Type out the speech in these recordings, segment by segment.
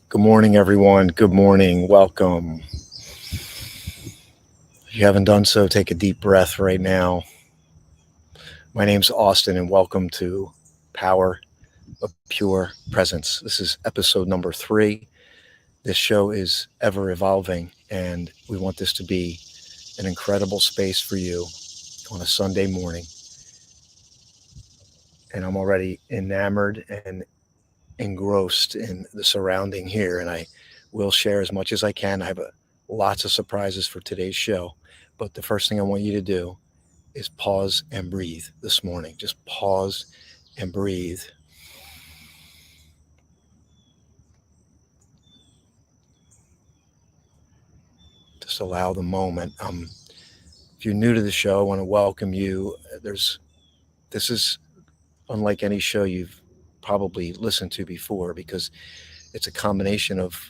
Good morning, everyone. Good morning. Welcome. If you haven't done so, take a deep breath right now. My name's Austin, and welcome to Power of Pure Presence. This is episode number 3. This show is ever evolving, and we want this to be an incredible space for you on a Sunday morning. And I'm already enamored and engrossed in the surrounding here, and I will share as much as I can. I have lots of surprises for today's show, but the first thing I want you to do is pause and breathe this morning. Just pause and breathe. Just allow the moment. If you're new to the show, I want to welcome you. This is unlike any show you've probably listened to before, because it's a combination of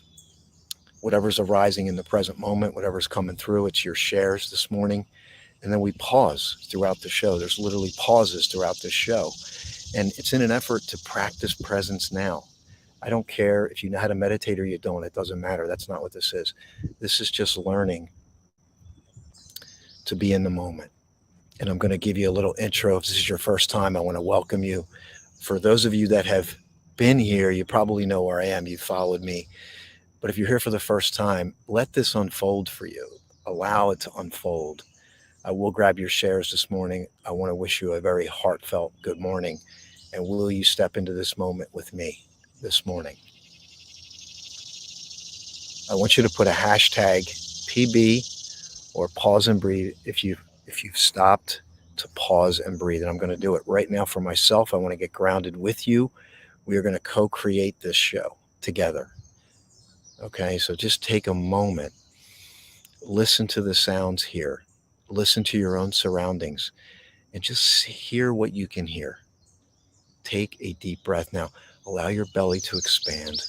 whatever's arising in the present moment, whatever's coming through. It's your shares this morning. And then we pause throughout the show. There's literally pauses throughout this show. And it's in an effort to practice presence now. I don't care if you know how to meditate or you don't. It doesn't matter. That's not what this is. This is just learning to be in the moment. And I'm going to give you a little intro. If this is your first time, I want to welcome you. For those of you that have been here, you probably know where I am. You've followed me. But if you're here for the first time, let this unfold for you. Allow it to unfold. I will grab your shares this morning. I want to wish you a very heartfelt good morning. And will you step into this moment with me this morning? I want you to put a hashtag PB or pause and breathe if you've stopped to pause and breathe. And I'm going to do it right now for myself. I want to get grounded with you. We are going to co-create this show together. Okay, so just take a moment. Listen to the sounds here. Listen to your own surroundings and just hear what you can hear. Take a deep breath now. Allow your belly to expand.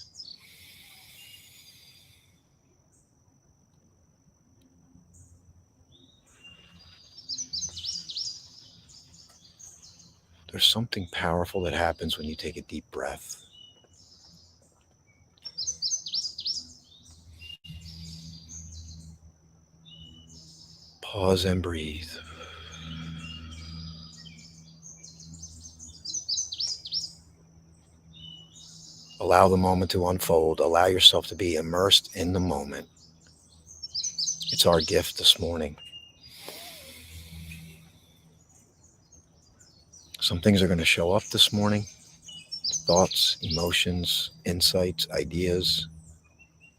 There's something powerful that happens when you take a deep breath. Pause and breathe. Allow the moment to unfold. Allow yourself to be immersed in the moment. It's our gift this morning. Some things are going to show up this morning. Thoughts, emotions, insights, ideas.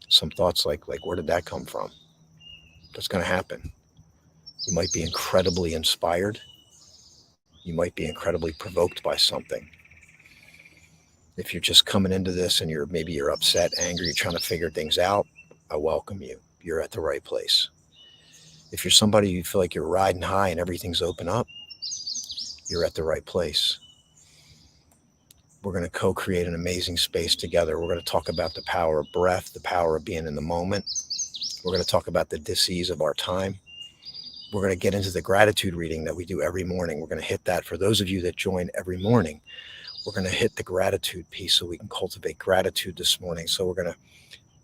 Some thoughts like where did that come from? That's going to happen. You might be incredibly inspired. You might be incredibly provoked by something. If you're just coming into this and maybe you're upset, angry, you're trying to figure things out, I welcome you. You're at the right place. If you're somebody you feel like you're riding high and everything's open up, you're at the right place. We're going to co-create an amazing space together. We're going to talk about the power of breath, the power of being in the moment. We're going to talk about the dis-ease of our time. We're going to get into the gratitude reading that we do every morning. We're going to hit that. For those of you that join every morning, we're going to hit the gratitude piece so we can cultivate gratitude this morning. So we're going to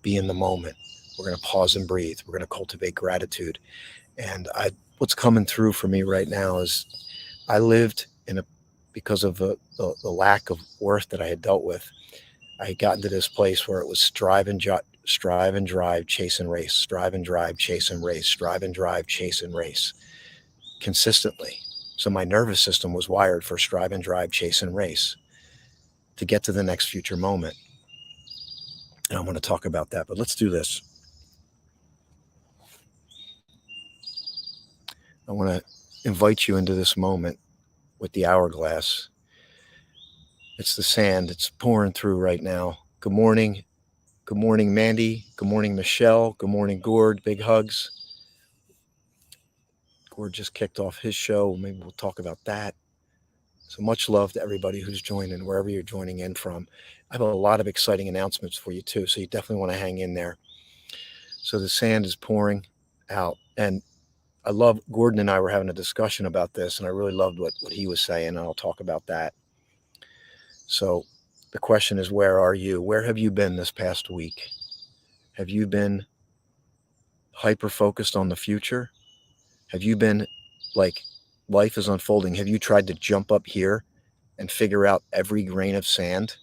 be in the moment. We're going to pause and breathe. We're going to cultivate gratitude. And what's coming through for me right now is I lived because of the lack of worth that I had dealt with. I had gotten to this place where it was strive and drive, chase and race, strive and drive, chase and race, strive and drive, chase and race consistently. So my nervous system was wired for strive and drive, chase and race to get to the next future moment. And I'm going to talk about that, but let's do this. I want to invite you into this moment with the hourglass. It's the sand. It's pouring through right now. Good morning. Good morning, Mandy. Good morning, Michelle. Good morning, Gord. Big hugs. Gord just kicked off his show. Maybe we'll talk about that. So much love to everybody who's joining, wherever you're joining in from. I have a lot of exciting announcements for you too, so you definitely want to hang in there. So the sand is pouring out. And I love, Gordon and I were having a discussion about this, and I really loved what he was saying, and I'll talk about that. So the question is, where are you? Where have you been this past week? Have you been hyper focused on the future? Have you been like, life is unfolding? Have you tried to jump up here and figure out every grain of sand,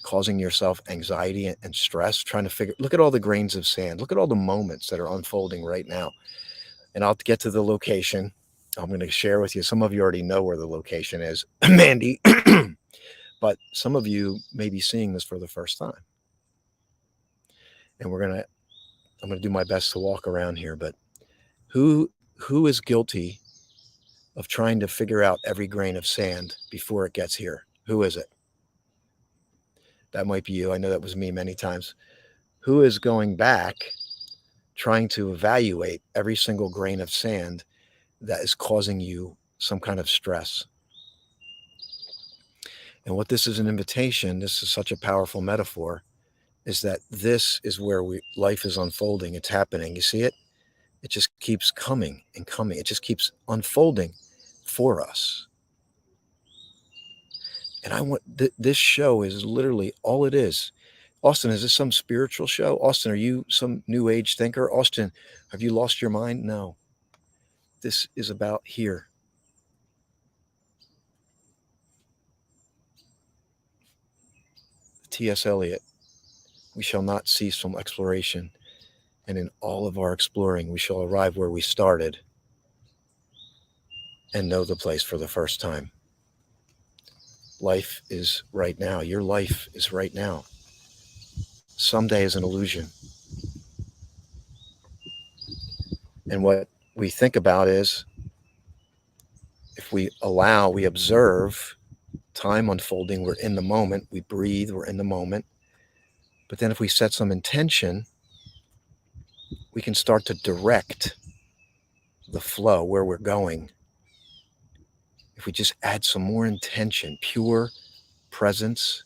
causing yourself anxiety and stress, trying to look at all the grains of sand, look at all the moments that are unfolding right now. And I'll get to the location. I'm going to share with you. Some of you already know where the location is, Mandy, but some of you may be seeing this for the first time. And I'm going to do my best to walk around here, but who is guilty of trying to figure out every grain of sand before it gets here? Who is it? That might be you. I know that was me many times. Who is going back trying to evaluate every single grain of sand that is causing you some kind of stress? And what this is an invitation, this is such a powerful metaphor, is that this is where life is unfolding. It's happening. You see it? It just keeps coming and coming. It just keeps unfolding for us. And I want this show is literally all it is. Austin, is this some spiritual show? Austin, are you some new age thinker? Austin, have you lost your mind? No. This is about here. T.S. Eliot, we shall not cease from exploration, and in all of our exploring, we shall arrive where we started and know the place for the first time. Life is right now. Your life is right now. Someday is an illusion. And what we think about is, if we allow, we observe time unfolding, we're in the moment, we breathe, we're in the moment. But then if we set some intention, we can start to direct the flow where we're going. If we just add some more intention, pure presence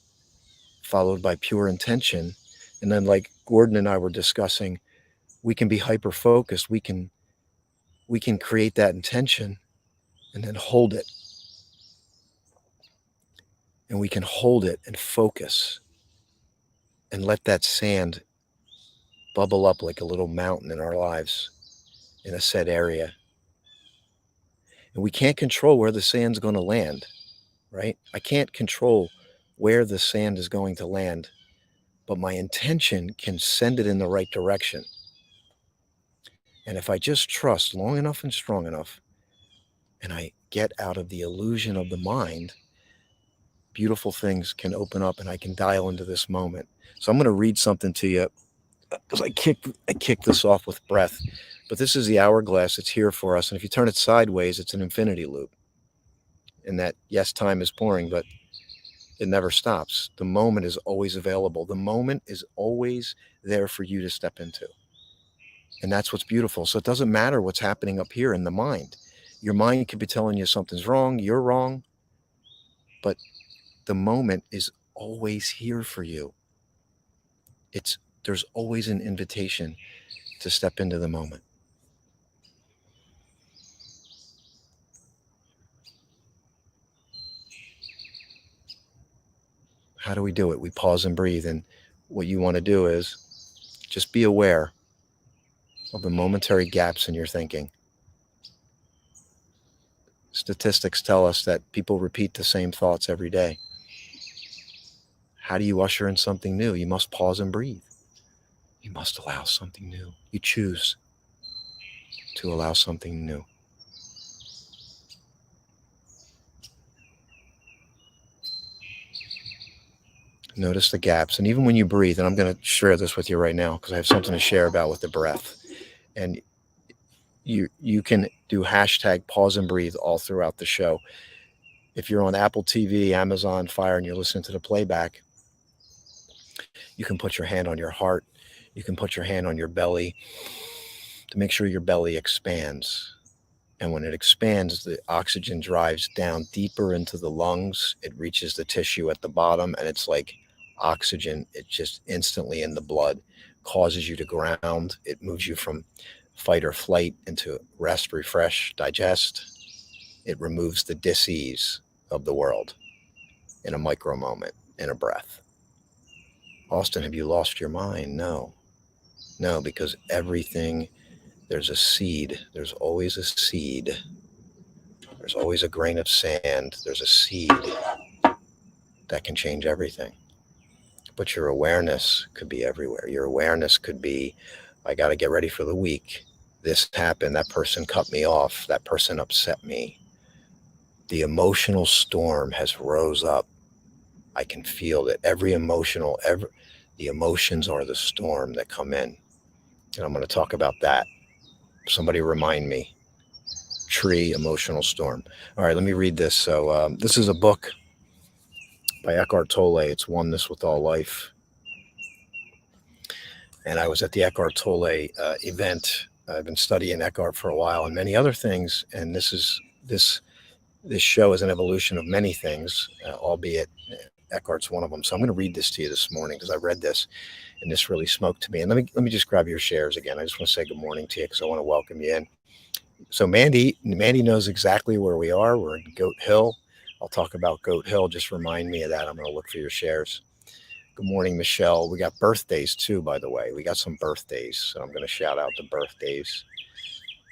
followed by pure intention, and then like Gordon and I were discussing, we can be hyper focused. We can create that intention and then hold it. And we can hold it and focus and let that sand bubble up like a little mountain in our lives in a set area. And we can't control where the sand's going to land, right? I can't control where the sand is going to land, but my intention can send it in the right direction. And if I just trust long enough and strong enough, and I get out of the illusion of the mind, beautiful things can open up and I can dial into this moment. So I'm going to read something to you because I kicked this off with breath. But this is the hourglass. It's here for us. And if you turn it sideways, it's an infinity loop. And that, yes, time is pouring, but it never stops. The moment is always available. The moment is always there for you to step into. And that's what's beautiful. So it doesn't matter what's happening up here in the mind. Your mind could be telling you something's wrong, you're wrong, but the moment is always here for you. There's always an invitation to step into the moment. How do we do it? We pause and breathe. And what you want to do is just be aware of the momentary gaps in your thinking. Statistics tell us that people repeat the same thoughts every day. How do you usher in something new? You must pause and breathe. You must allow something new. You choose to allow something new. Notice the gaps. And even when you breathe, and I'm going to share this with you right now because I have something to share about with the breath. And you can do hashtag pause and breathe all throughout the show. If you're on Apple TV, Amazon Fire, and you're listening to the playback, you can put your hand on your heart. You can put your hand on your belly to make sure your belly expands. And when it expands, the oxygen drives down deeper into the lungs. It reaches the tissue at the bottom, and it's like oxygen. It's just instantly in the blood, causes you to ground. It moves you from fight or flight into rest, refresh, digest. It removes the dis-ease of the world in a micro moment, in a breath. Austin, have you lost your mind? No. No, because everything, there's a seed. There's always a seed. There's always a grain of sand. There's a seed that can change everything. But your awareness could be everywhere. Your awareness could be, I got to get ready for the week. This happened. That person cut me off. That person upset me. The emotional storm has rose up. I can feel that the emotions are the storm that come in. And I'm going to talk about that. Somebody remind me. Tree, emotional storm. All right, let me read this. So this is a book by Eckhart Tolle. It's Oneness with All Life. And I was at the Eckhart Tolle event. I've been studying Eckhart for a while and many other things. And this show is an evolution of many things, albeit Eckhart's one of them. So I'm going to read this to you this morning because I read this and this really smoked to me. And let me just grab your shares again. I just want to say good morning to you because I want to welcome you in. So Mandy knows exactly where we are. We're in Goat Hill. I'll talk about Goat Hill. Just remind me of that. I'm going to look for your shares. Good morning, Michelle. We got birthdays too, by the way. We got some birthdays, so I'm going to shout out the birthdays.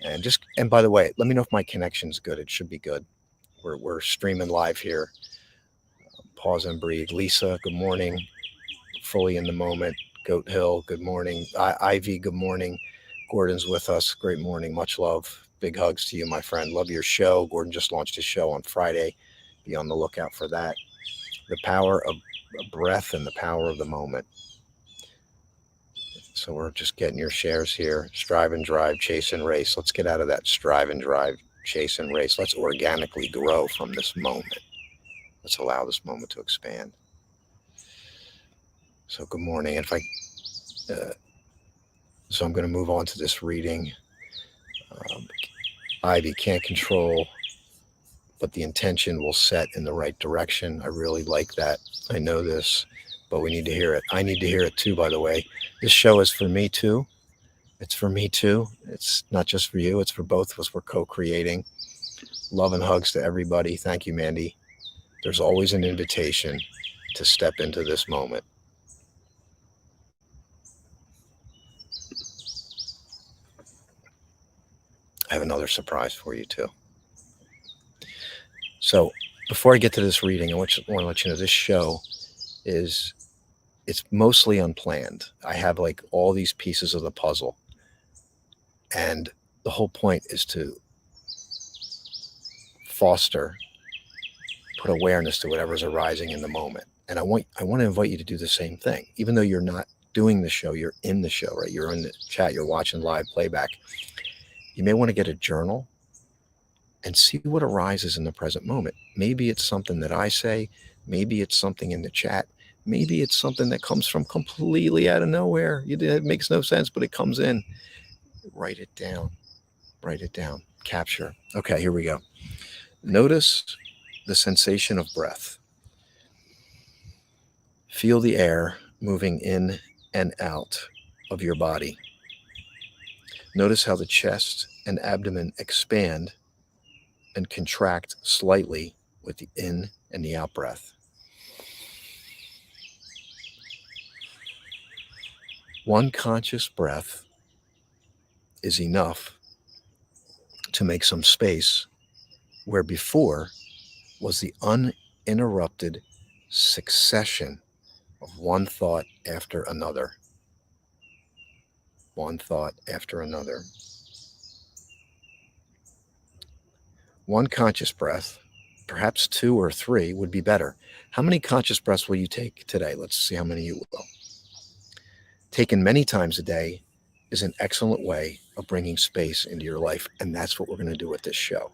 And by the way, let me know if my connection's good. It should be good. We're streaming live here. Pause and breathe. Lisa, good morning. Fully in the moment. Goat Hill, good morning. Ivy, good morning. Gordon's with us. Great morning. Much love. Big hugs to you, my friend. Love your show. Gordon just launched his show on Friday. Be on the lookout for that. The power of breath and the power of the moment. So we're just getting your shares here. Strive and drive, chase and race. Let's get out of that strive and drive, chase and race. Let's organically grow from this moment. Let's allow this moment to expand. So good morning. And so I'm going to move on to this reading. Ivy can't control, but the intention will set in the right direction. I really like that. I know this, but we need to hear it. I need to hear it too, by the way. This show is for me too. It's for me too. It's not just for you. It's for both of us. We're co-creating. Love and hugs to everybody. Thank you, Mandy. There's always an invitation to step into this moment. I have another surprise for you too. So before I get to this reading, I want to let you know this show it's mostly unplanned. I have like all these pieces of the puzzle. And the whole point is to foster, put awareness to whatever's arising in the moment. And I want to invite you to do the same thing. Even though you're not doing the show, you're in the show, right? You're in the chat, you're watching live playback. You may want to get a journal and see what arises in the present moment. Maybe it's something that I say, maybe it's something in the chat, maybe it's something that comes from completely out of nowhere. It makes no sense, but it comes in. Write it down. Write it down. Capture. Okay, here we go. Notice the sensation of breath. Feel the air moving in and out of your body. Notice how the chest and abdomen expand and contract slightly with the in and the out breath. One conscious breath is enough to make some space where before was the uninterrupted succession of one thought after another. One thought after another. One conscious breath, perhaps 2 or 3 would be better. How many conscious breaths will you take today? Let's see how many you will. Taken many times a day is an excellent way of bringing space into your life, and that's what we're going to do with this show.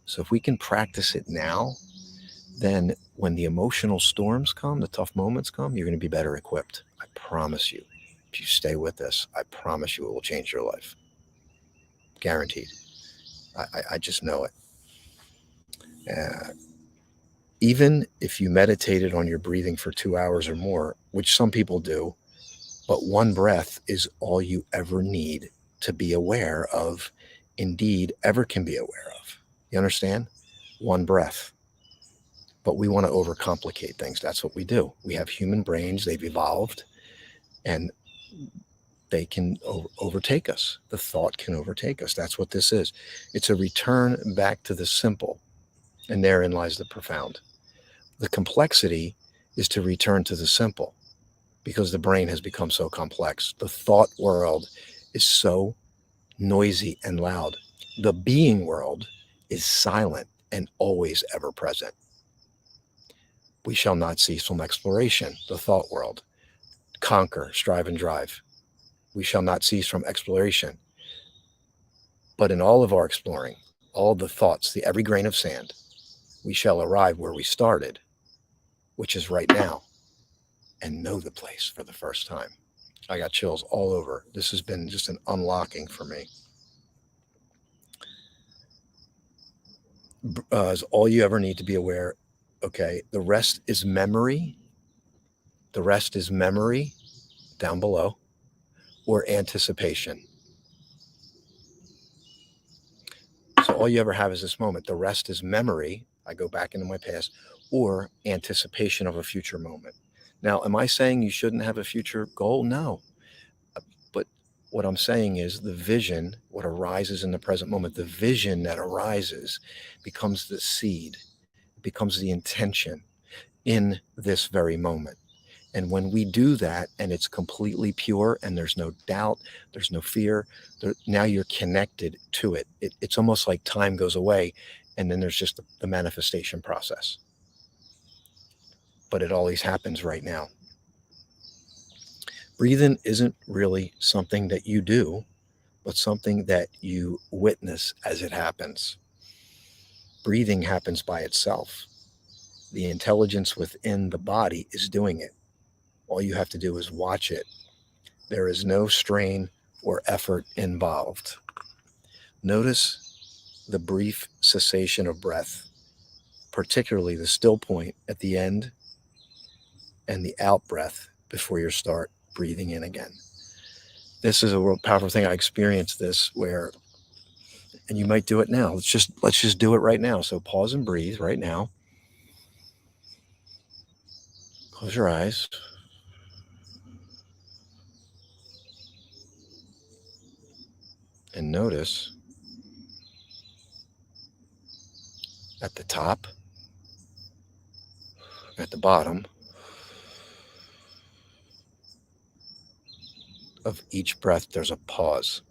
So if we can practice it now, then when the emotional storms come, the tough moments come, you're going to be better equipped. I promise you. If you stay with this, I promise you it will change your life. Guaranteed. I just know it. Even if you meditated on your breathing for 2 hours or more, which some people do, but one breath is all you ever need to be aware of, indeed, ever can be aware of. You understand? One breath. But we want to overcomplicate things. That's what we do. We have human brains. They've evolved. And they can overtake us. The thought can overtake us. That's what this is. It's a return back to the simple, and therein lies the profound. The complexity is to return to the simple because the brain has become so complex. The thought world is so noisy and loud. The being world is silent and always ever present. We shall not cease from exploration, the thought world. Conquer, strive, and drive. We shall not cease from exploration. But in all of our exploring, all the thoughts, every grain of sand, we shall arrive where we started, which is right now, and know the place for the first time. I got chills all over. This has been just an unlocking for me. Is all you ever need to be aware. Okay, the rest is memory. The rest is memory down below, or anticipation. So all you ever have is this moment. The rest is memory. I go back into my past, or anticipation of a future moment. Now, am I saying you shouldn't have a future goal? No. But what I'm saying is the vision, what arises in the present moment, the vision that arises becomes the seed, becomes the intention in this very moment. And when we do that and it's completely pure and there's no doubt, there's no fear, now you're connected to it. It's almost like time goes away and then there's just the manifestation process. But it always happens right now. Breathing isn't really something that you do, but something that you witness as it happens. Breathing happens by itself. The intelligence within the body is doing it. All you have to do is watch it. There is no strain or effort involved. Notice the brief cessation of breath, particularly the still point at the end and the out breath before you start breathing in again. This is a real powerful thing. I experienced this where, and you might do it now. Let's just do it right now. So pause and breathe right now. Close your eyes. And notice at the top, at the bottom of each breath, there's a pause.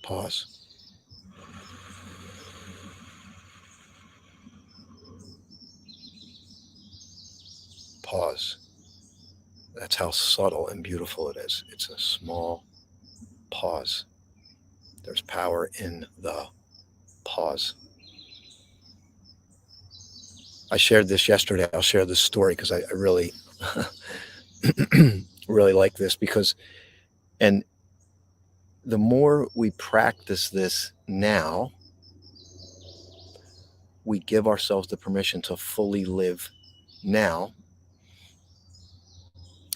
Pause. Pause. That's how subtle and beautiful it is. It's a small pause. There's power in the pause. I shared this yesterday. I'll share this story because I really, really like this and the more we practice this now, we give ourselves the permission to fully live now.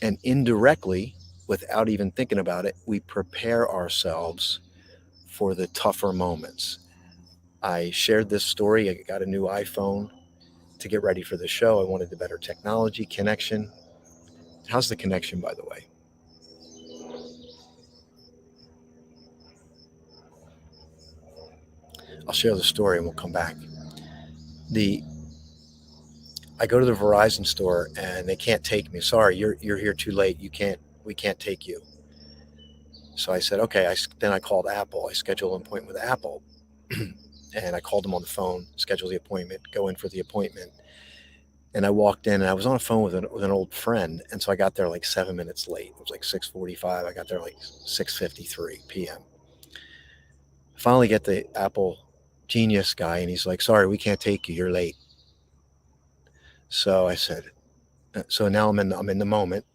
And indirectly, without even thinking about it, we prepare ourselves for the tougher moments. I shared this story. I got a new iPhone to get ready for the show. I wanted the better technology, connection. How's the connection, by the way? I'll share the story and we'll come back. I go to the Verizon store and they can't take me. Sorry, you're here too late. We can't take you. So I said, okay. Then I called Apple. I scheduled an appointment with Apple. And I called them on the phone, scheduled the appointment, go in for the appointment. And I walked in and I was on a phone with an old friend. And so I got there like 7 minutes late. It was like 6:45. I got there like 6:53 p.m. Finally get the Apple genius guy and he's like, sorry, we can't take you. You're late. So I said, so now I'm in the moment,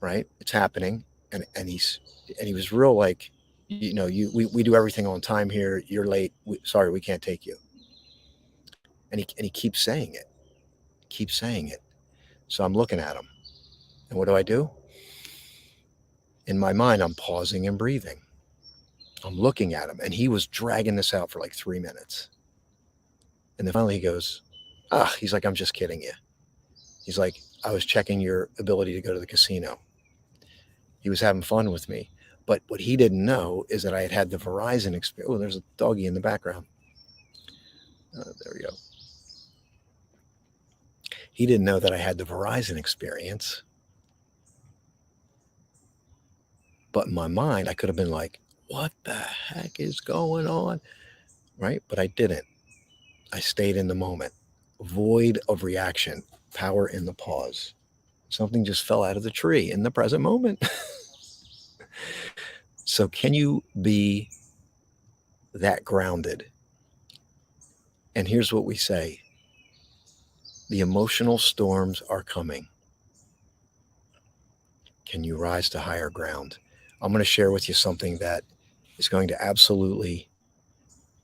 right? It's happening. And he was real like, we do everything on time here. You're late. Sorry, we can't take you. And he keeps saying it. So I'm looking at him. And what do? In my mind, I'm pausing and breathing. I'm looking at him. And he was dragging this out for like 3 minutes. And then finally he goes, He's like, I'm just kidding you. He's like, I was checking your ability to go to the casino. He was having fun with me. But what he didn't know is that I had the Verizon experience. Oh, there's a doggy in the background. There we go. He didn't know that I had the Verizon experience. But in my mind, I could have been like, what the heck is going on? Right? But I didn't. I stayed in the moment. Void of reaction, power in the pause. Something just fell out of the tree in the present moment. So, can you be that grounded? And here's what we say: the emotional storms are coming. Can you rise to higher ground? I'm going to share with you something that is going to absolutely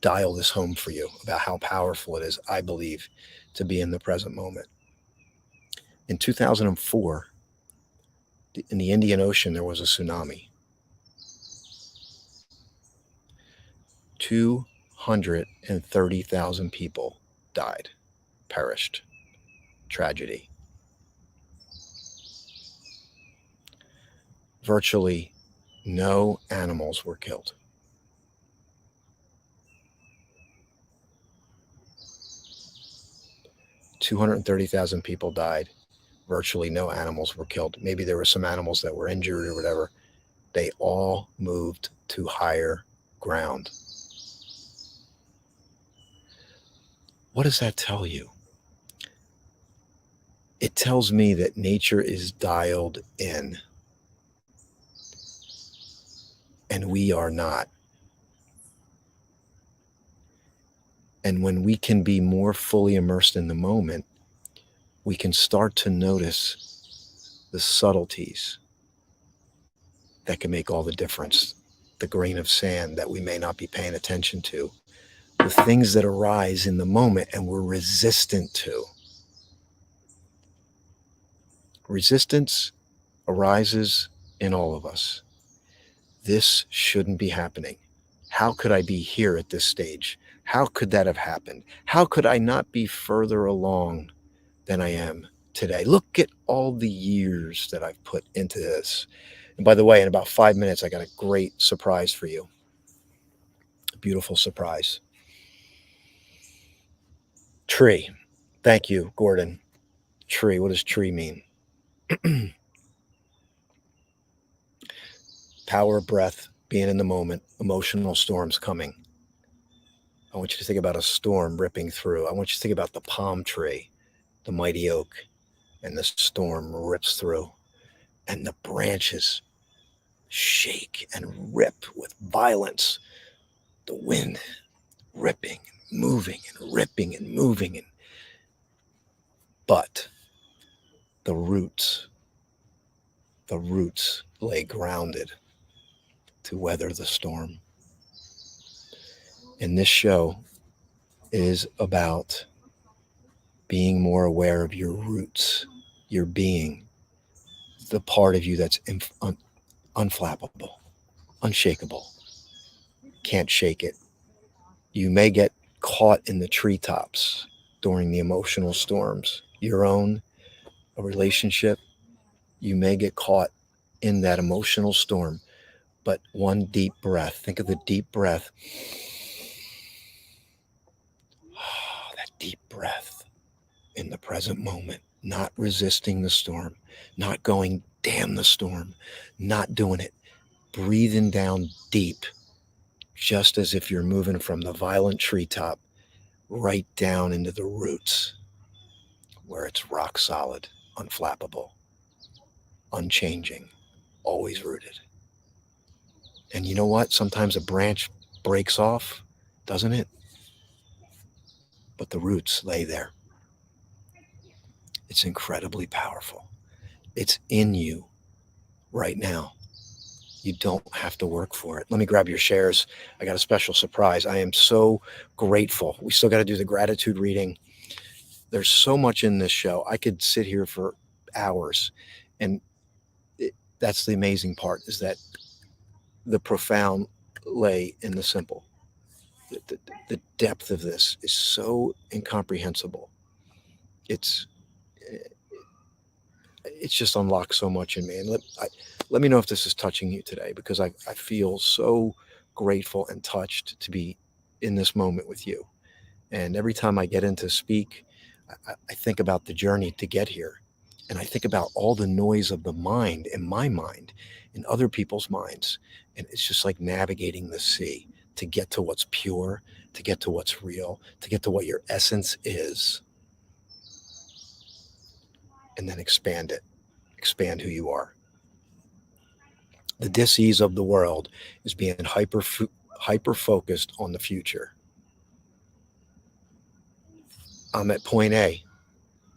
dial this home for you about how powerful it is, I believe, to be in the present moment. In 2004, in the Indian Ocean, there was a tsunami. 230,000 people died, perished. Tragedy. Virtually no animals were killed. $230,000 people died. Virtually no animals were killed. Maybe there were some animals that were injured or whatever. They all moved to higher ground. What does that tell you? It tells me that nature is dialed in and we are not. And when we can be more fully immersed in the moment, we can start to notice the subtleties that can make all the difference. The grain of sand that we may not be paying attention to, the things that arise in the moment and we're resistant to. Resistance arises in all of us. This shouldn't be happening. How could I be here at this stage? How could that have happened? How could I not be further along than I am today? Look at all the years that I've put into this. And by the way, in about 5 minutes, I got a great surprise for you. A beautiful surprise. Tree. Thank you, Gordon. Tree. What does tree mean? Power of breath, being in the moment, emotional storms coming. I want you to think about a storm ripping through. I want you to think about the palm tree, the mighty oak, and the storm rips through. And the branches shake and rip with violence. The wind ripping, moving, and ripping and moving. But the roots lay grounded to weather the storm. And this show is about being more aware of your roots, your being, the part of you that's unflappable, unshakable, can't shake it. You may get caught in the treetops during the emotional storms, your own, a relationship. You may get caught in that emotional storm, but one deep breath. Think of the deep breath. That deep breath in the present moment, not resisting the storm, not going, damn the storm, not doing it, breathing down deep, just as if you're moving from the violent treetop right down into the roots where it's rock solid, unflappable, unchanging, always rooted. And you know what? Sometimes a branch breaks off, doesn't it? But the roots lay there. It's incredibly powerful. It's in you right now. You don't have to work for it. Let me grab your shares. I got a special surprise. I am so grateful. We still got to do the gratitude reading. There's so much in this show. I could sit here for hours. And that's the amazing part, is that the profound lay in the simple. The depth of this is so incomprehensible. it's it's just unlocked so much in me. And let me know if this is touching you today, because I feel so grateful and touched to be in this moment with you. And every time I get in to speak, I think about the journey to get here. And I think about all the noise of the mind in my mind, in other people's minds. And it's just like navigating the sea to get to what's pure, to get to what's real, to get to what your essence is, and then expand it, expand who you are. The dis-ease of the world is being hyper focused on the future. I'm at point A.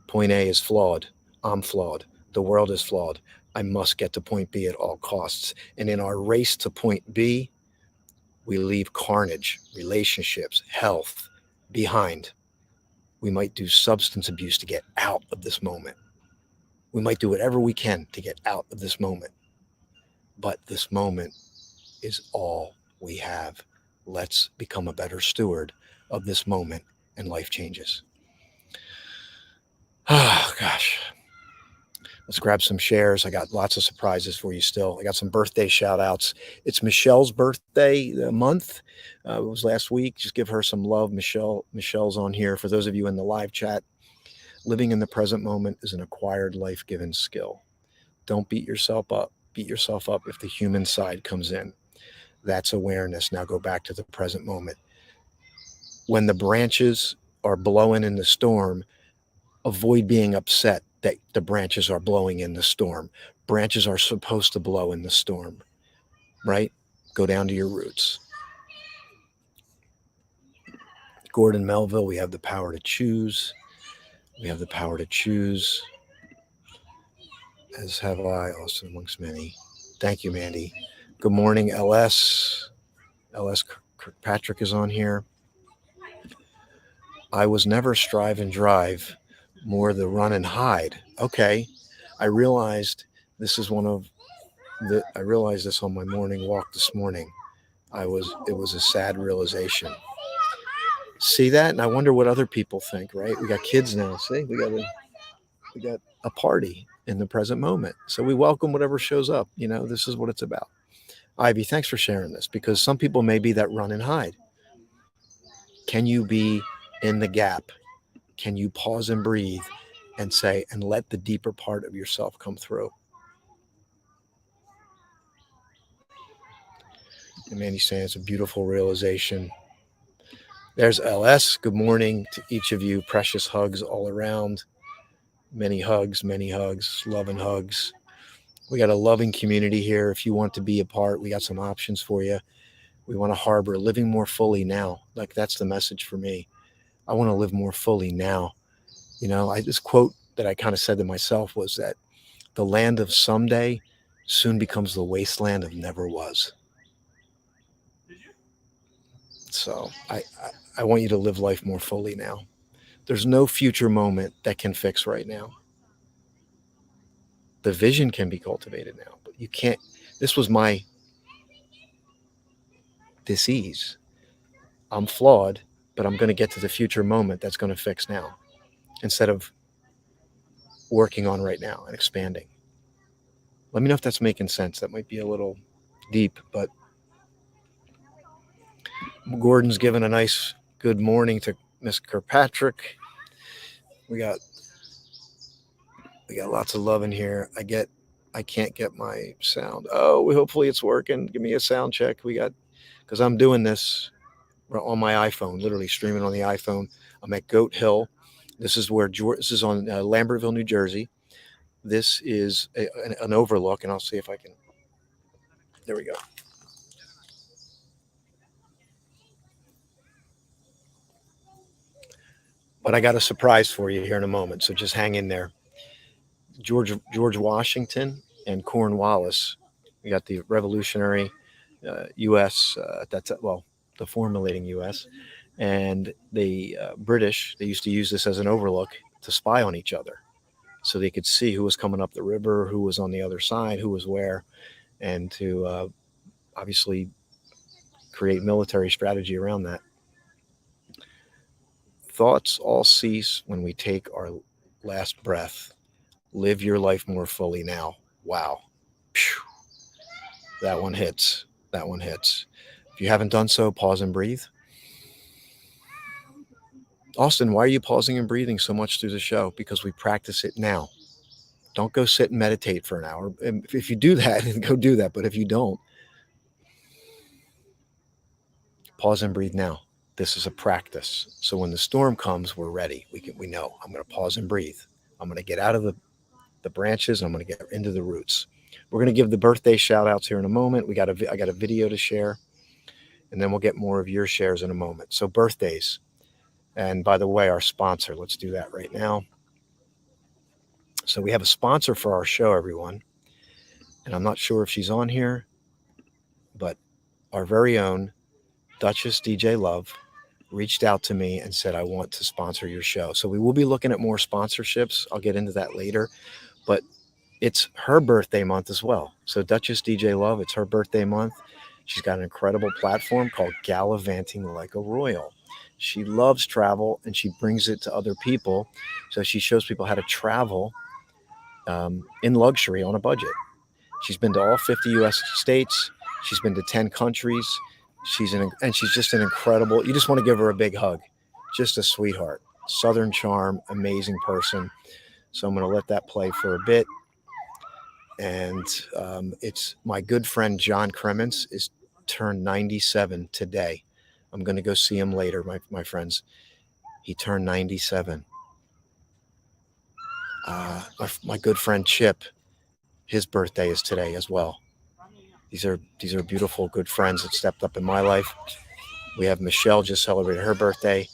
Point A is flawed. I'm flawed. The world is flawed. I must get to point B at all costs. And in our race to point B, we leave carnage, relationships, health behind. We might do substance abuse to get out of this moment. We might do whatever we can to get out of this moment. But this moment is all we have. Let's become a better steward of this moment, and life changes. Oh, gosh. Let's grab some shares. I got lots of surprises for you still. I got some birthday shout outs. It's Michelle's birthday month. It was last week. Just give her some love. Michelle's on here. For those of you in the live chat, living in the present moment is an acquired life given skill. Don't beat yourself up. Beat yourself up if the human side comes in. That's awareness. Now go back to the present moment. When the branches are blowing in the storm, avoid being upset that the branches are blowing in the storm. Branches are supposed to blow in the storm, right? Go down to your roots. Gordon Melville, we have the power to choose. We have the power to choose. As have I, also amongst many. Thank you, Mandy. Good morning, LS. LS Kirkpatrick is on here. I was never strive and drive, more the run and hide. Okay. I realized this is one of I realized this on my morning walk this morning. It was a sad realization. See that? And I wonder what other people think, right? We got kids now. See, we got a party in the present moment. So we welcome whatever shows up. You know, this is what it's about. Ivy, thanks for sharing this, because some people may be that run and hide. Can you be in the gap? Can you pause and breathe and say, and let the deeper part of yourself come through? And Mandy's saying it's a beautiful realization. There's LS. Good morning to each of you. Precious hugs all around. Many hugs, love and hugs. We got a loving community here. If you want to be a part, we got some options for you. We want to harbor living more fully now. Like, that's the message for me. I want to live more fully now. You know, this quote that I kind of said to myself was that the land of someday soon becomes the wasteland of never was. So I want you to live life more fully now. There's no future moment that can fix right now. The vision can be cultivated now, but you can't. This was my disease. I'm flawed, but I'm going to get to the future moment that's going to fix now, instead of working on right now and expanding. Let me know if that's making sense. That might be a little deep, but Gordon's given a nice good morning to Miss Kirkpatrick. We got lots of love in here. I can't get my sound. Oh, hopefully it's working. Give me a sound check. Because I'm doing this on my iPhone, literally streaming on the iPhone. I'm at Goat Hill. This is on Lambertville, New Jersey. This is an overlook, and I'll see if I can. There we go. But I got a surprise for you here in a moment, so just hang in there. George Washington and Cornwallis. We got the revolutionary U.S. The formulating U.S. and the British. They used to use this as an overlook to spy on each other, so they could see who was coming up the river, who was on the other side, who was where, and to obviously create military strategy around that. Thoughts all cease when we take our last breath. Live your life more fully now. Wow. Phew. That one hits. That one hits. If you haven't done so, pause and breathe. Austin, why are you pausing and breathing so much through the show? Because we practice it now. Don't go sit and meditate for an hour. And if you do that, go do that. But if you don't, pause and breathe now. This is a practice. So when the storm comes, we're ready. We know I'm going to pause and breathe. I'm going to get out of the branches. I'm going to get into the roots. We're going to give the birthday shout outs here in a moment. I got a video to share, and then we'll get more of your shares in a moment. So birthdays. And by the way, our sponsor, let's do that right now. So we have a sponsor for our show, everyone. And I'm not sure if she's on here, but our very own Duchess DJ Love reached out to me and said, I want to sponsor your show. So we will be looking at more sponsorships. I'll get into that later. But it's her birthday month as well. So Duchess DJ Love, it's her birthday month. She's got an incredible platform called Gallivanting Like a Royal. She loves travel and she brings it to other people. So she shows people how to travel in luxury on a budget. She's been to all 50 U.S. states. She's been to 10 countries. She's just an incredible, you just want to give her a big hug. Just a sweetheart. Southern charm, amazing person. So I'm going to let that play for a bit. And it's my good friend John Cremens is turned 97 today. I'm going to go see him later, my friends. He turned 97. My good friend Chip, his birthday is today as well. These are beautiful, good friends that stepped up in my life. We have Michelle just celebrated her birthday.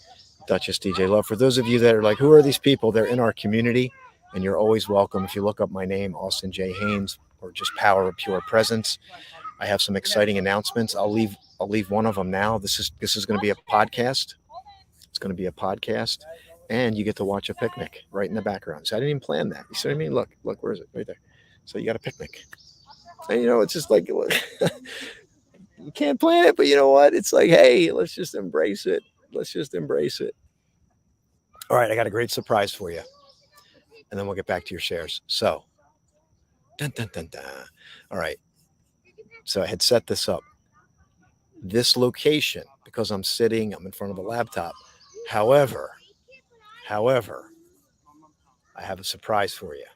Duchess DJ Love. For those of you that are like, who are these people? They're in our community, and you're always welcome. If you look up my name, Austin J. Haynes, or just Power of Pure Presence, I have some exciting announcements. I'll leave one of them now. This is going to be a podcast. It's going to be a podcast, and you get to watch a picnic right in the background. So I didn't even plan that. You see what I mean? Look, where is it? Right there. So you got a picnic, and it's just like you can't plan it, but you know what? It's like, hey, let's just embrace it. Let's just embrace it. All right, I got a great surprise for you. And then we'll get back to your shares. So, dun, dun, dun, dun. All right. So I had set this up. This location, because I'm in front of a laptop. However, I have a surprise for you.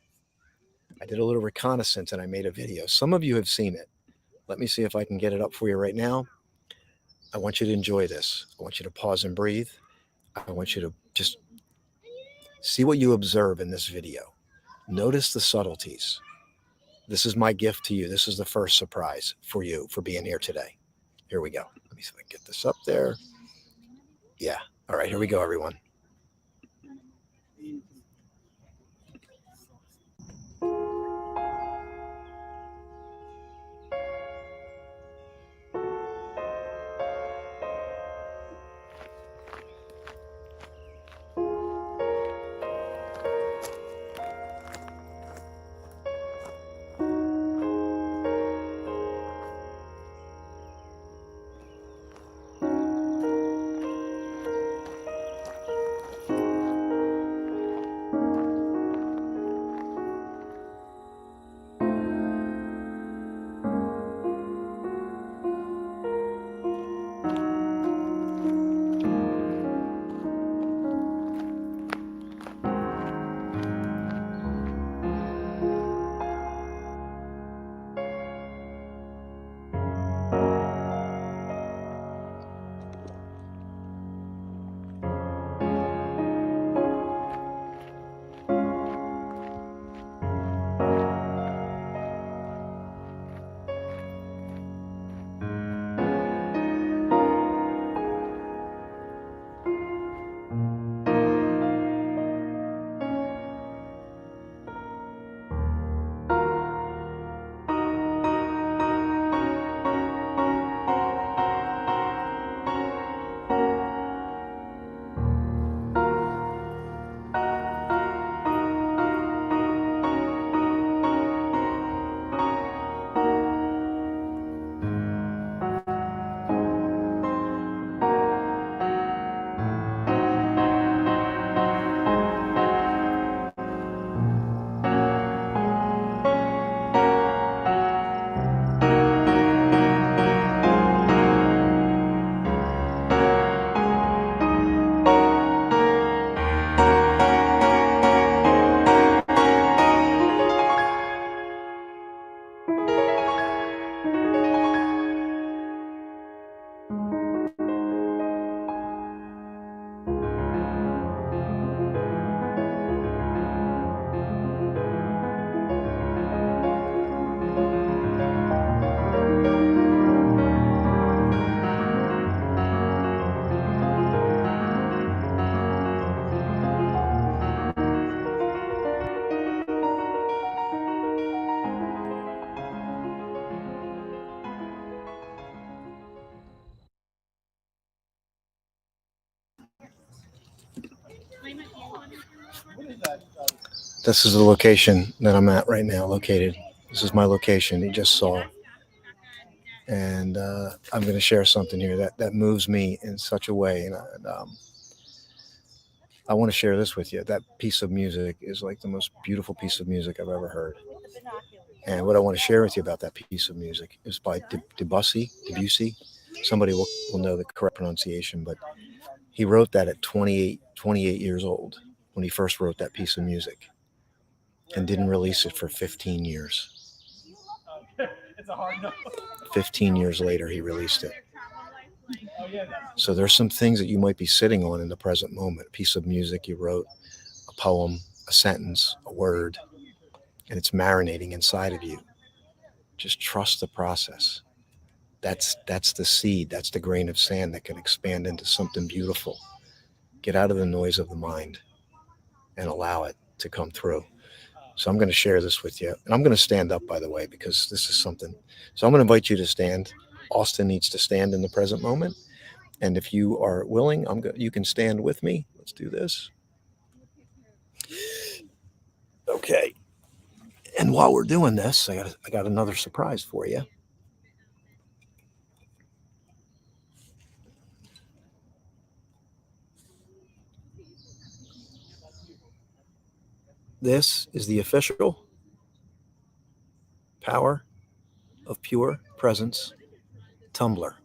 I did a little reconnaissance and I made a video. Some of you have seen it. Let me see if I can get it up for you right now. I want you to enjoy this. I want you to pause and breathe. I want you to just see what you observe in this video. Notice the subtleties. This is my gift to you. This is the first surprise for you for being here today. Here we go. Let me see if I can get this up there. Yeah. All right. Here we go, everyone. This is the location that I'm at right now, located. This is my location you just saw. And I'm going to share something here that moves me in such a way. And I want to share this with you. That piece of music is like the most beautiful piece of music I've ever heard. And what I want to share with you about that piece of music is by Debussy. Somebody will know the correct pronunciation, but he wrote that at 28 years old when he first wrote that piece of music and didn't release it for 15 years. 15 years later, he released it. So there's some things that you might be sitting on in the present moment. A piece of music you wrote, a poem, a sentence, a word, and it's marinating inside of you. Just trust the process. That's the seed. That's the grain of sand that can expand into something beautiful. Get out of the noise of the mind and allow it to come through. So I'm going to share this with you. And I'm going to stand up, by the way, because this is something. So I'm going to invite you to stand. Austin needs to stand in the present moment. And if you are willing, you can stand with me. Let's do this. Okay. And while we're doing this, I got another surprise for you. This is the official Power of Pure Presence tumbler.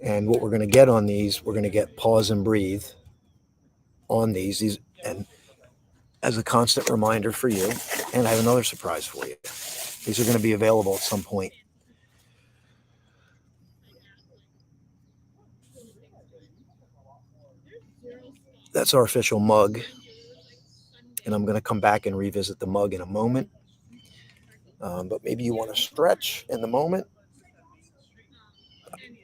And what we're going to get on these, we're going to get pause and breathe on these, and as a constant reminder for you. And I have another surprise for you. These are going to be available at some point. That's our official mug. And I'm going to come back and revisit the mug in a moment. But maybe you want to stretch in the moment.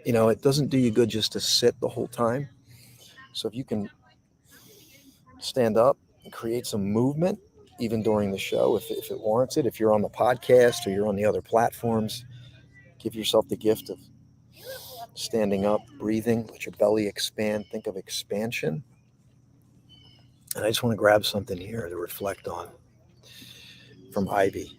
You know, it doesn't do you good just to sit the whole time. So if you can stand up and create some movement, even during the show, if it warrants it, if you're on the podcast or you're on the other platforms, give yourself the gift of standing up, breathing, let your belly expand, think of expansion. And I just want to grab something here to reflect on from Ivy.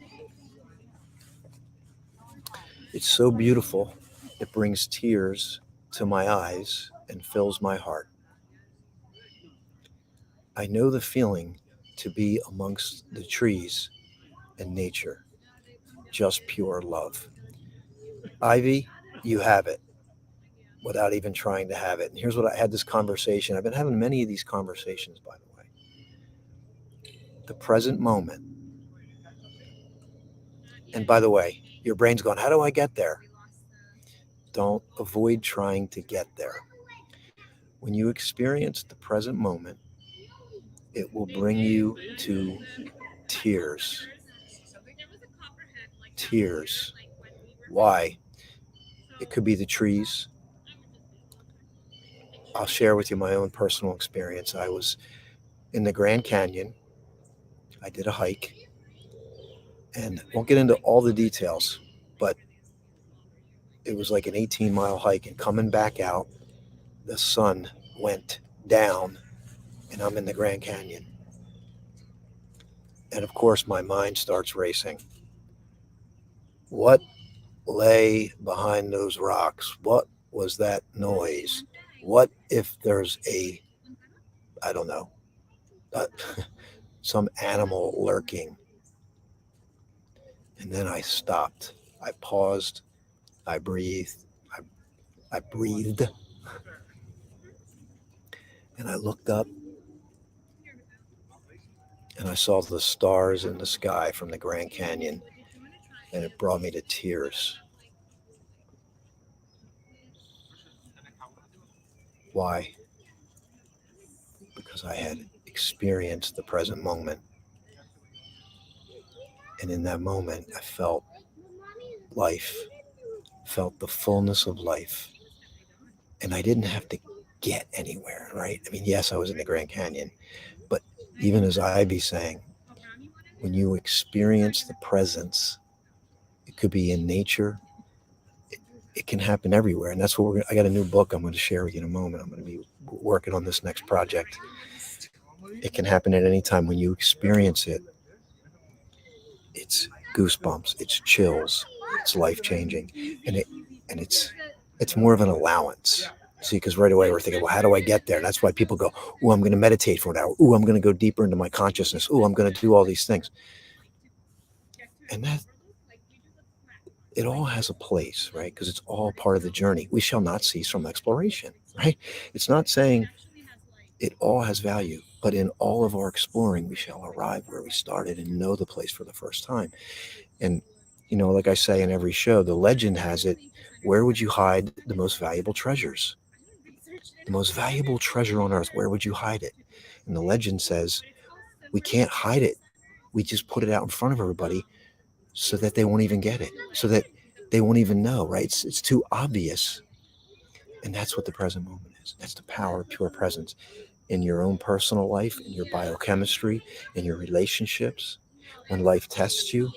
It's so beautiful, it brings tears to my eyes and fills my heart. I know the feeling to be amongst the trees and nature, just pure love. Ivy, you have it without even trying to have it. And here's what I had this conversation. I've been having many of these conversations, by the way. The present moment. And by the way, your brain's going, how do I get there? Don't avoid trying to get there. When you experience the present moment, it will bring you to tears. Tears. Why? It could be the trees. I'll share with you my own personal experience. I was in the Grand Canyon. I did a hike. And won't get into all the details, but it was like an 18-mile hike. And coming back out, the sun went down, and I'm in the Grand Canyon. And of course, my mind starts racing. What lay behind those rocks? What was that noise? What if there's I don't know, some animal lurking? And then I stopped. I paused. I breathed. I breathed. And I looked up. And I saw the stars in the sky from the Grand Canyon. And it brought me to tears. Why? Because I had experienced the present moment. And in that moment, I felt life, felt the fullness of life. And I didn't have to get anywhere, right? I mean, yes, I was in the Grand Canyon, but even as Ivy's saying, when you experience the presence, it could be in nature. It can happen everywhere. And that's what I got a new book I'm going to share with you in a moment. I'm going to be working on this next project. It can happen at any time. When you experience it, it's goosebumps, it's chills, it's life-changing, and it's more of an allowance. See, because right away we're thinking, well, how do I get there? And that's why people go, oh, I'm going to meditate for an hour. Oh, I'm going to go deeper into my consciousness. Oh, I'm going to do all these things. And that, it all has a place, right? Because it's all part of the journey. We shall not cease from exploration, right? It's not saying it all has value, but in all of our exploring, we shall arrive where we started and know the place for the first time. And, like I say in every show, the legend has it, where would you hide the most valuable treasures? The most valuable treasure on earth, where would you hide it? And the legend says, we can't hide it. We just put it out in front of everybody so that they won't even get it, so that they won't even know, right? It's too obvious. And that's what the present moment is. That's the power of pure presence in your own personal life, in your biochemistry, in your relationships. When life tests you,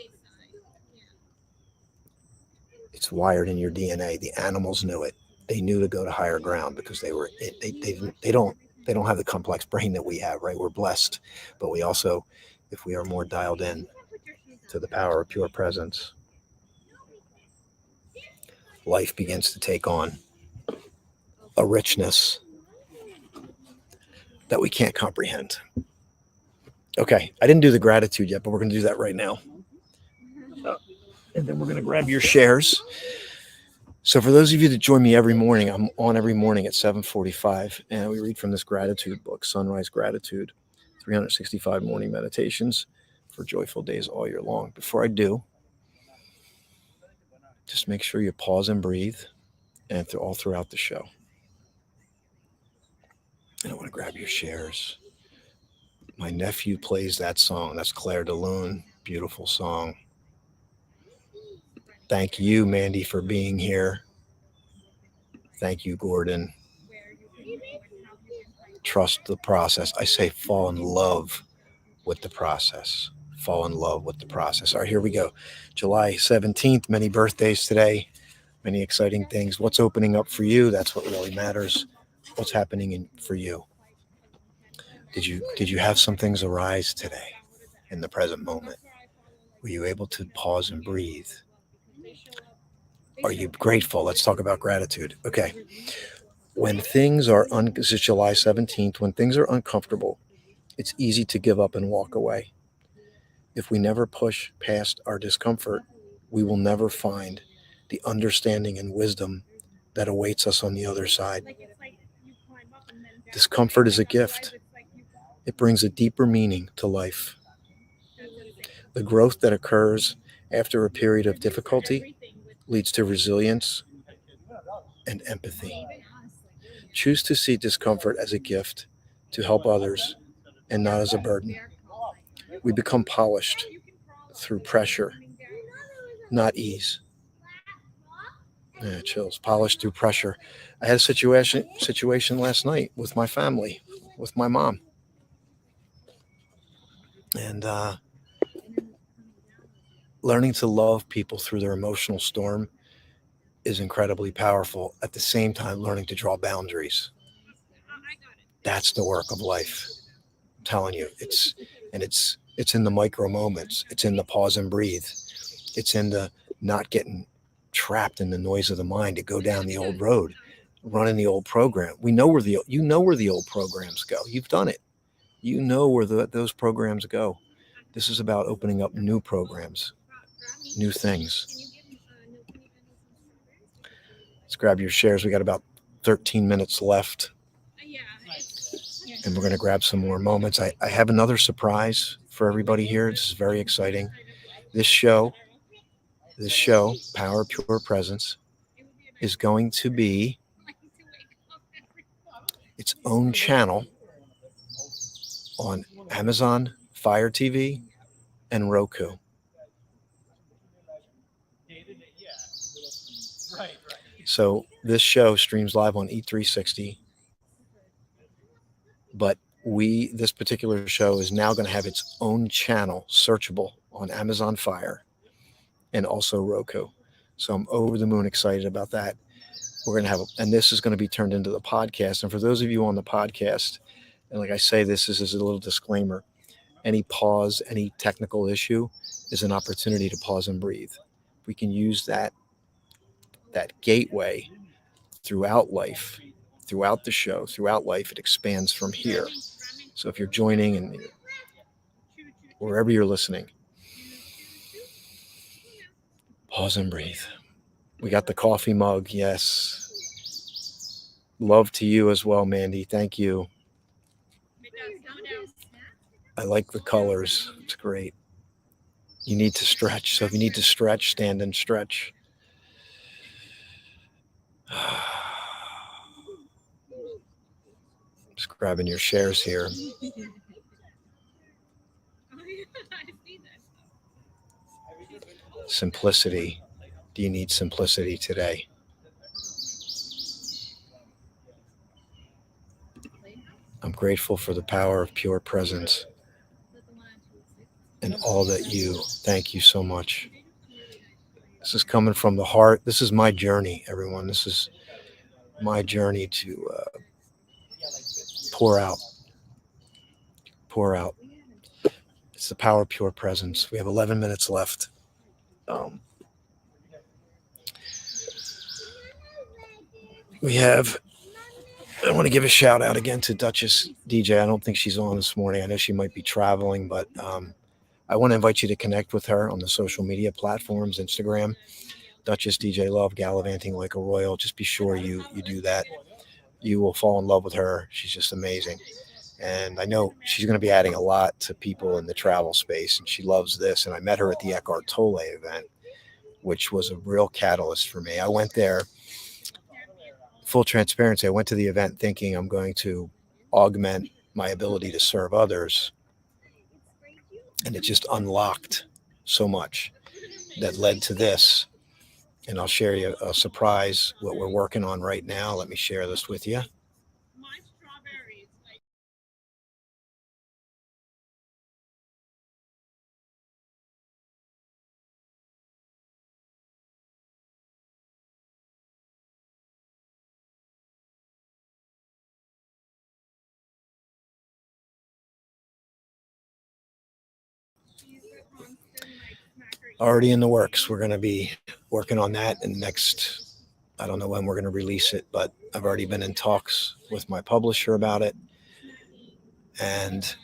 it's wired in your DNA. The animals knew it. They knew to go to higher ground because they don't have the complex brain that we have, right? We're blessed, but we also, if we are more dialed in to the power of pure presence, life begins to take on a richness that we can't comprehend. Okay, I didn't do the gratitude yet, but we're going to do that right now. And then we're going to grab your shares. So for those of you that join me every morning, I'm on every morning at 7:45, and we read from this gratitude book, Sunrise Gratitude, 365 morning meditations for joyful days all year long. Before I do, just make sure you pause and breathe, and all throughout the show. And I want to grab your shares. My nephew plays that song. That's Claire de Lune. Beautiful song. Thank you, Mandy, for being here. Thank you, Gordon. Trust the process. I say fall in love with the process. Fall in love with the process. All right, here we go. July 17th, many birthdays today, many exciting things. What's opening up for you? That's what really matters. What's happening for you? Did you have some things arise today in the present moment? Were you able to pause and breathe? Are you grateful? Let's talk about gratitude. Okay. When things are, this is July 17th, when things are uncomfortable, it's easy to give up and walk away. If we never push past our discomfort, we will never find the understanding and wisdom that awaits us on the other side. Discomfort is a gift. It brings a deeper meaning to life. The growth that occurs after a period of difficulty leads to resilience and empathy. Choose to see discomfort as a gift to help others and not as a burden. We become polished through pressure, not ease. Chills. Polished through pressure. I had a situation last night with my family, with my mom. And learning to love people through their emotional storm is incredibly powerful. At the same time, learning to draw boundaries. That's the work of life. I'm telling you, it's in the micro moments. It's in the pause and breathe. It's in the not getting trapped in the noise of the mind to go down the old road, running the old program. You know where the old programs go. You've done it. You know where those programs go. This is about opening up new programs, new things. Let's grab your shares. We got about 13 minutes left. And we're going to grab some more moments. I have another surprise for everybody here. This is very exciting. This show, Power of Pure Presence, is going to be its own channel on Amazon Fire TV and Roku. So this show streams live on E360, but this particular show is now going to have its own channel searchable on Amazon Fire and also Roku. So I'm over the moon excited about that. we're going to have, and this is going to be turned into the podcast. And for those of you on the podcast, and like I say, this is a little disclaimer. Any pause, any technical issue is an opportunity to pause and breathe. We can use that gateway throughout life, throughout the show, throughout life. It expands from here. So if you're joining and wherever you're listening, pause and breathe. We got the coffee mug. Yes. Love to you as well, Mandy. Thank you. I like the colors. It's great. You need to stretch. So if you need to stretch, stand and stretch. Just grabbing your shares here. Simplicity. Do you need simplicity today? I'm grateful for the power of pure presence and all that you. Thank you so much. This is coming from the heart. This is my journey, everyone. This is my journey to pour out. Pour out. It's the power of pure presence. We have 11 minutes left. We have, I want to give a shout out again to Duchess DJ. I don't think she's on this morning. I know she might be traveling, but I want to invite you to connect with her on the social media platforms, Instagram, Duchess DJ Love, gallivanting like a royal. Just be sure you do that. You will fall in love with her. She's just amazing. And I know she's going to be adding a lot to people in the travel space, and she loves this. And I met her at the Eckhart Tolle event, which was a real catalyst for me. I went there, full transparency, I went to the event thinking I'm going to augment my ability to serve others. And it just unlocked so much that led to this. And I'll share you a surprise, what we're working on right now. Let me share this with you. Already in the works. We're going to be working on that in the next, I don't know when we're going to release it, but I've already been in talks with my publisher about it. And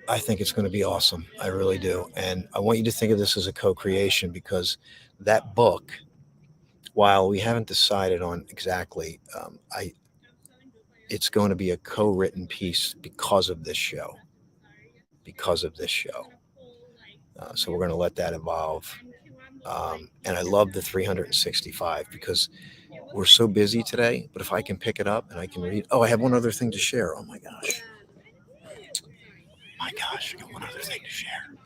I think it's going to be awesome. I really do. And I want you to think of this as a co-creation, because that book, while we haven't decided on exactly, it's going to be a co-written piece because of this show. So we're going to let that evolve. And I love the 365 because we're so busy today. But if I can pick it up and I can read. Oh, I have one other thing to share. Oh my gosh. I got one other thing to share.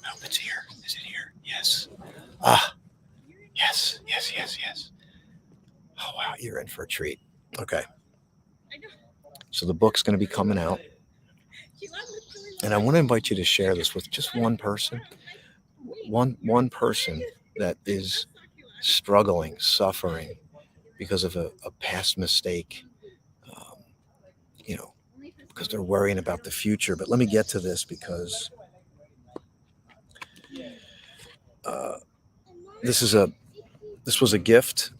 I hope it's here. Is it here? Yes. Yes. Oh, wow. You're in for a treat. Okay. So the book's going to be coming out. And I want to invite you to share this with just one person. One person that is struggling, suffering because of a past mistake, because they're worrying about the future. But let me get to this, because this was a gift.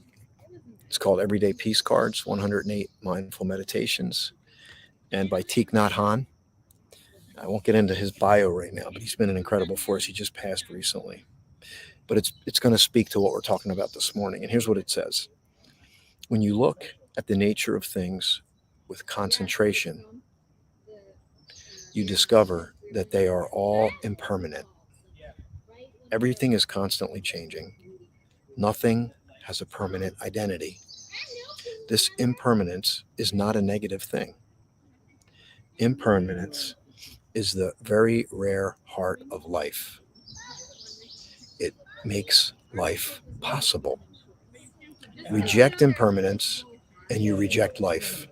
It's called Everyday Peace Cards, 108 Mindful Meditations, and by Thich Nhat Hanh. I won't get into his bio right now, but he's been an incredible force. He just passed recently. But it's going to speak to what we're talking about this morning. And here's what it says. When you look at the nature of things with concentration, you discover that they are all impermanent. Everything is constantly changing. Nothing has a permanent identity. This impermanence is not a negative thing. Impermanence is the very rare heart of life. It makes life possible. Reject impermanence and you reject life.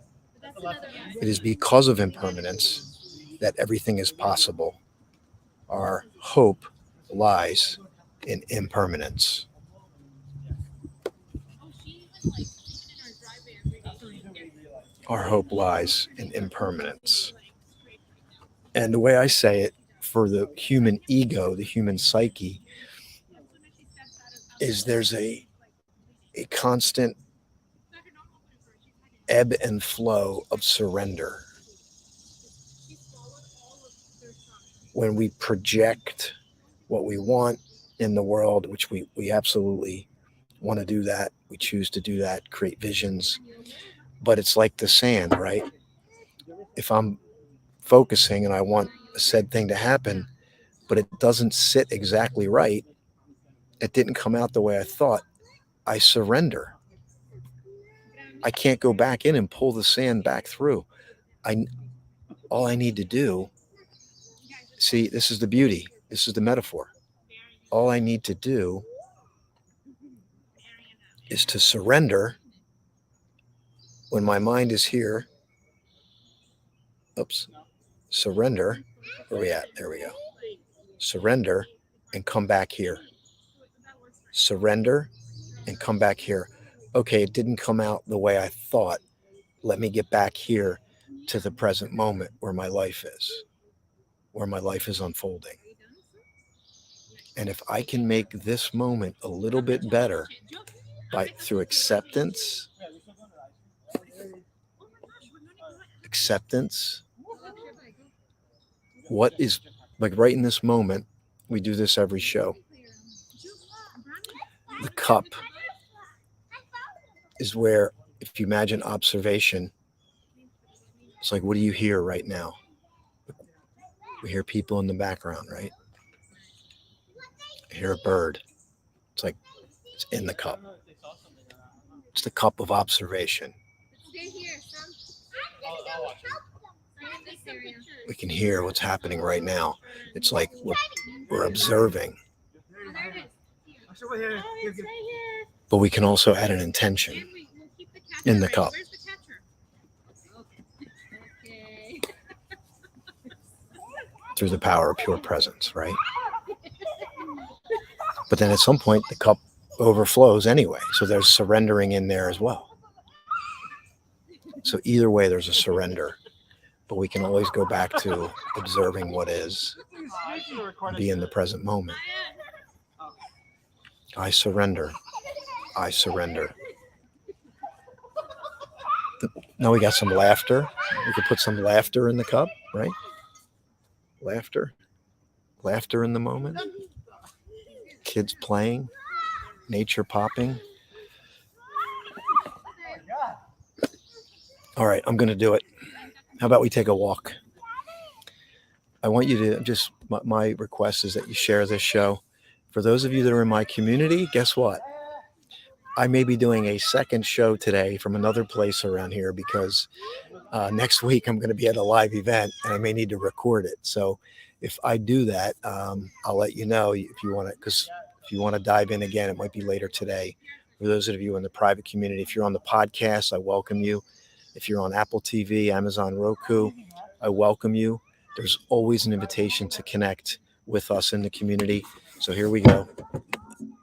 It is because of impermanence that everything is possible. Our hope lies in impermanence. Our hope lies in impermanence. And the way I say it, for the human ego, the human psyche, is there's a constant ebb and flow of surrender. When we project what we want in the world, which we absolutely want to do that, we choose to do that, create visions, but it's like the sand, right? If I'm focusing and I want a said thing to happen, but it doesn't sit exactly right, it didn't come out the way I thought, I surrender. I can't go back in and pull the sand back through. I all I need to do, see, this is the beauty. This is the metaphor. All I need to do is to surrender when my mind is here. Oops. Surrender. Where are we at? There we go. Surrender and come back here. Surrender and come back here. Okay, it didn't come out the way I thought. Let me get back here to the present moment where my life is unfolding. And if I can make this moment a little bit better through acceptance, what is, like right in this moment, we do this every show. The cup is where, if you imagine observation, it's like, what do you hear right now? We hear people in the background, right? I hear a bird. It's like, it's in the cup. It's the cup of observation. We can hear what's happening right now. It's like we're observing. But we can also add an intention in the cup. Through the power of pure presence, right? But then at some point, the cup overflows anyway. So there's surrendering in there as well. So either way, there's a surrender. But we can always go back to observing what is, be in the present moment. I surrender. I surrender. Now we got some laughter. We could put some laughter in the cup, right? Laughter. Laughter in the moment. Kids playing. Nature popping. All right, I'm going to do it. How about we take a walk? I want you to just, my request is that you share this show. For those of you that are in my community, guess what? I may be doing a second show today from another place around here because next week I'm going to be at a live event and I may need to record it. So if I do that, I'll let you know if you want to, because if you want to dive in again, it might be later today. For those of you in the private community, if you're on the podcast, I welcome you. If you're on Apple TV, Amazon, Roku, I welcome you. There's always an invitation to connect with us in the community. So here we go.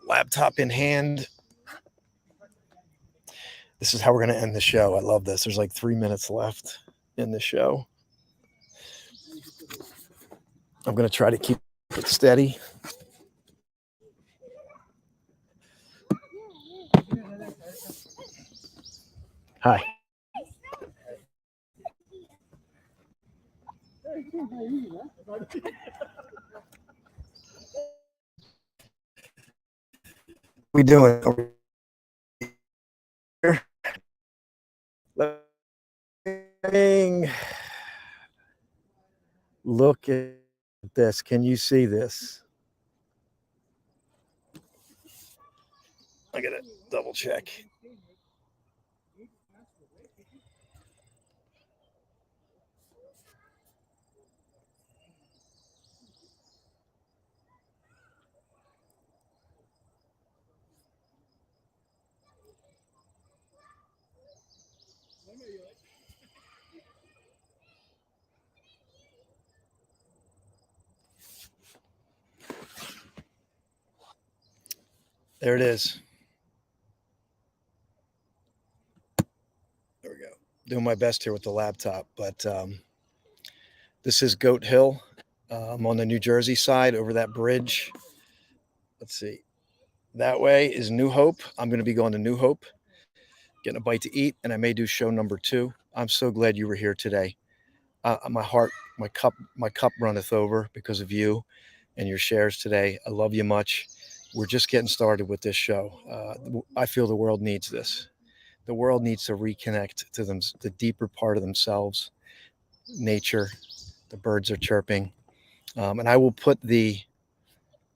Laptop in hand. This is how we're going to end the show. I love this. There's like 3 minutes left in the show. I'm going to try to keep it steady. Hi. We doing over here? Look at this. Can you see this? I gotta double check. There it is. There we go. Doing my best here with the laptop, but this is Goat Hill. I'm on the New Jersey side over that bridge. Let's see. That way is New Hope. I'm going to be going to New Hope, getting a bite to eat, and I may do show number 2. I'm so glad you were here today. My heart, my cup runneth over because of you and your shares today. I love you much. We're just getting started with this show. I feel the world needs this. The world needs to reconnect to them, the deeper part of themselves, nature. The birds are chirping, and I will put that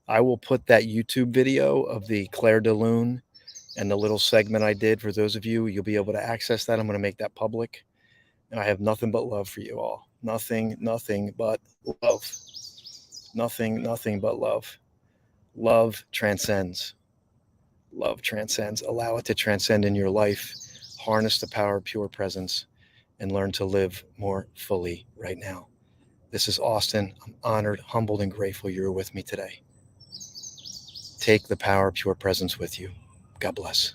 YouTube video of the Claire de Lune and the little segment I did for those of you. You'll be able to access that. I'm going to make that public, and I have nothing but love for you all. Nothing but love. Nothing but love. Love transcends. Love transcends. Allow it to transcend in your life. Harness the power of pure presence and learn to live more fully right now. This is Austin. I'm honored, humbled, and grateful you're with me today. Take the power of pure presence with you. God bless.